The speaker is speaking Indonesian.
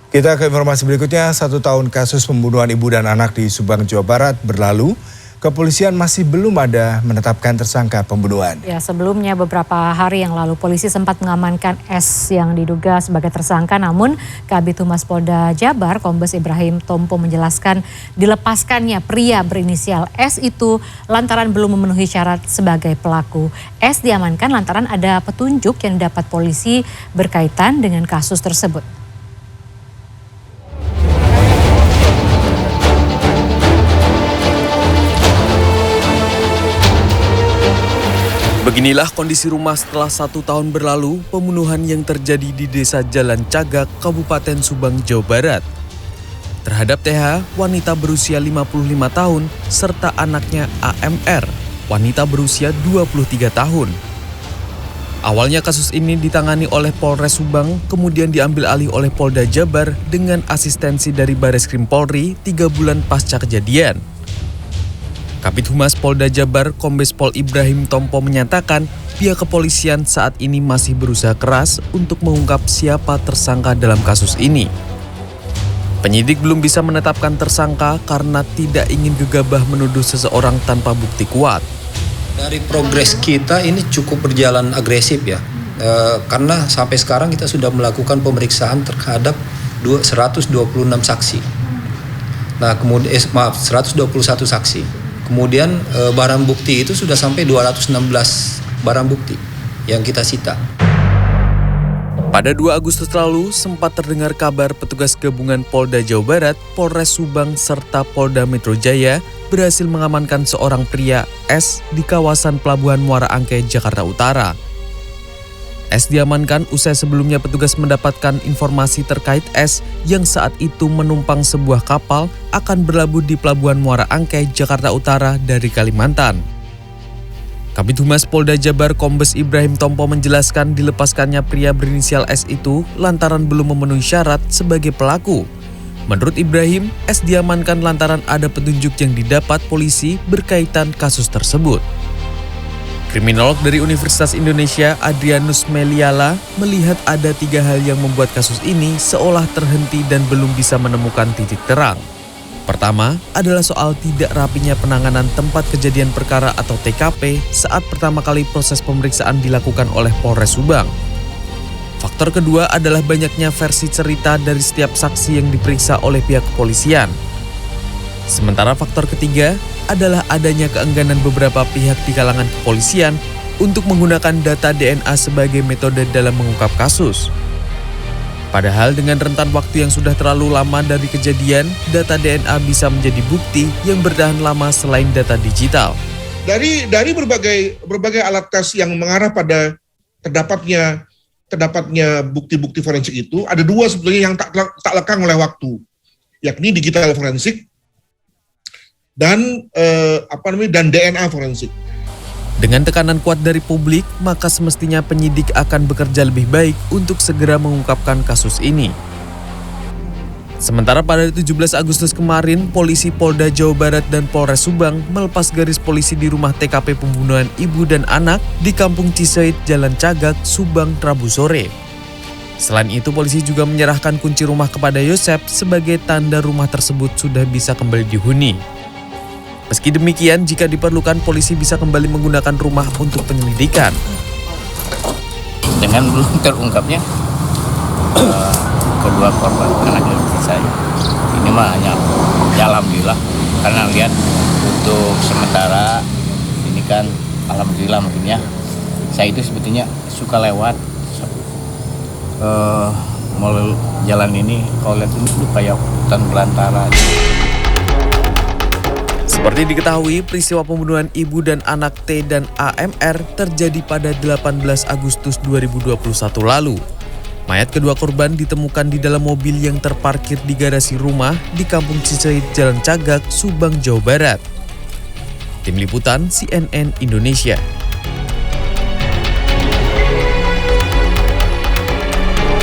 Kita ke informasi berikutnya, 1 tahun kasus pembunuhan ibu dan anak di Subang, Jawa Barat berlalu. Kepolisian masih belum ada menetapkan tersangka pembunuhan. Ya, sebelumnya beberapa hari yang lalu polisi sempat mengamankan S yang diduga sebagai tersangka. Namun Kabid Humas Polda Jabar, Kombes Ibrahim Tompo menjelaskan dilepaskannya pria berinisial S itu lantaran belum memenuhi syarat sebagai pelaku. S diamankan lantaran ada petunjuk yang dapat polisi berkaitan dengan kasus tersebut. Beginilah kondisi rumah setelah 1 tahun berlalu pembunuhan yang terjadi di Desa Jalan Cagak, Kabupaten Subang, Jawa Barat. Terhadap TH, wanita berusia 55 tahun, serta anaknya AMR, wanita berusia 23 tahun. Awalnya kasus ini ditangani oleh Polres Subang, kemudian diambil alih oleh Polda Jabar dengan asistensi dari Bareskrim Polri 3 bulan pasca kejadian. Kabid Humas Polda Jabar, Kombes Pol Ibrahim Tompo menyatakan pihak kepolisian saat ini masih berusaha keras untuk mengungkap siapa tersangka dalam kasus ini. Penyidik belum bisa menetapkan tersangka karena tidak ingin gegabah menuduh seseorang tanpa bukti kuat. Dari progres kita ini cukup berjalan agresif ya, karena sampai sekarang kita sudah melakukan pemeriksaan terhadap 126 saksi. Nah, kemudian 121 saksi. Kemudian barang bukti itu sudah sampai 216 barang bukti yang kita sita. Pada 2 Agustus lalu sempat terdengar kabar petugas gabungan Polda Jawa Barat, Polres Subang, serta Polda Metro Jaya berhasil mengamankan seorang pria S di kawasan Pelabuhan Muara Angke, Jakarta Utara. S diamankan usai sebelumnya petugas mendapatkan informasi terkait S yang saat itu menumpang sebuah kapal akan berlabuh di Pelabuhan Muara Angke, Jakarta Utara dari Kalimantan. Kabid Humas Polda Jabar, Kombes Ibrahim Tompo menjelaskan dilepaskannya pria berinisial S itu lantaran belum memenuhi syarat sebagai pelaku. Menurut Ibrahim, S diamankan lantaran ada petunjuk yang didapat polisi berkaitan kasus tersebut. Kriminolog dari Universitas Indonesia, Adrianus Meliala, melihat ada 3 hal yang membuat kasus ini seolah terhenti dan belum bisa menemukan titik terang. Pertama, adalah soal tidak rapinya penanganan tempat kejadian perkara atau TKP saat pertama kali proses pemeriksaan dilakukan oleh Polres Subang. Faktor kedua adalah banyaknya versi cerita dari setiap saksi yang diperiksa oleh pihak kepolisian. Sementara faktor ketiga adalah adanya keengganan beberapa pihak di kalangan kepolisian untuk menggunakan data DNA sebagai metode dalam mengungkap kasus. Padahal dengan rentan waktu yang sudah terlalu lama dari kejadian, data DNA bisa menjadi bukti yang bertahan lama selain data digital. Dari berbagai alat tes yang mengarah pada terdapatnya bukti-bukti forensik itu, ada 2 sebetulnya yang tak lekang oleh waktu, yakni digital forensik dan DNA forensik. Dengan tekanan kuat dari publik, maka semestinya penyidik akan bekerja lebih baik untuk segera mengungkapkan kasus ini. Sementara pada 17 Agustus kemarin, polisi Polda Jawa Barat dan Polres Subang melepas garis polisi di rumah TKP pembunuhan ibu dan anak di Kampung Cisoit, Jalan Cagak, Subang, Rabu sore. Selain itu, polisi juga menyerahkan kunci rumah kepada Yosep sebagai tanda rumah tersebut sudah bisa kembali dihuni. Meski demikian, jika diperlukan, polisi bisa kembali menggunakan rumah untuk penyelidikan. Dengan belum terungkapnya kedua korban anak saya, ini mah hanya alhamdulillah, karena lihat untuk sementara ini kan alhamdulillah mungkin ya. Saya itu sebetulnya suka lewat melalui jalan ini, kalau lihat ini kayak hutan belantara. Seperti diketahui, peristiwa pembunuhan ibu dan anak T dan AMR terjadi pada 18 Agustus 2021 lalu. Mayat kedua korban ditemukan di dalam mobil yang terparkir di garasi rumah di Kampung Cisoit, Jalan Cagak, Subang, Jawa Barat. Tim Liputan CNN Indonesia.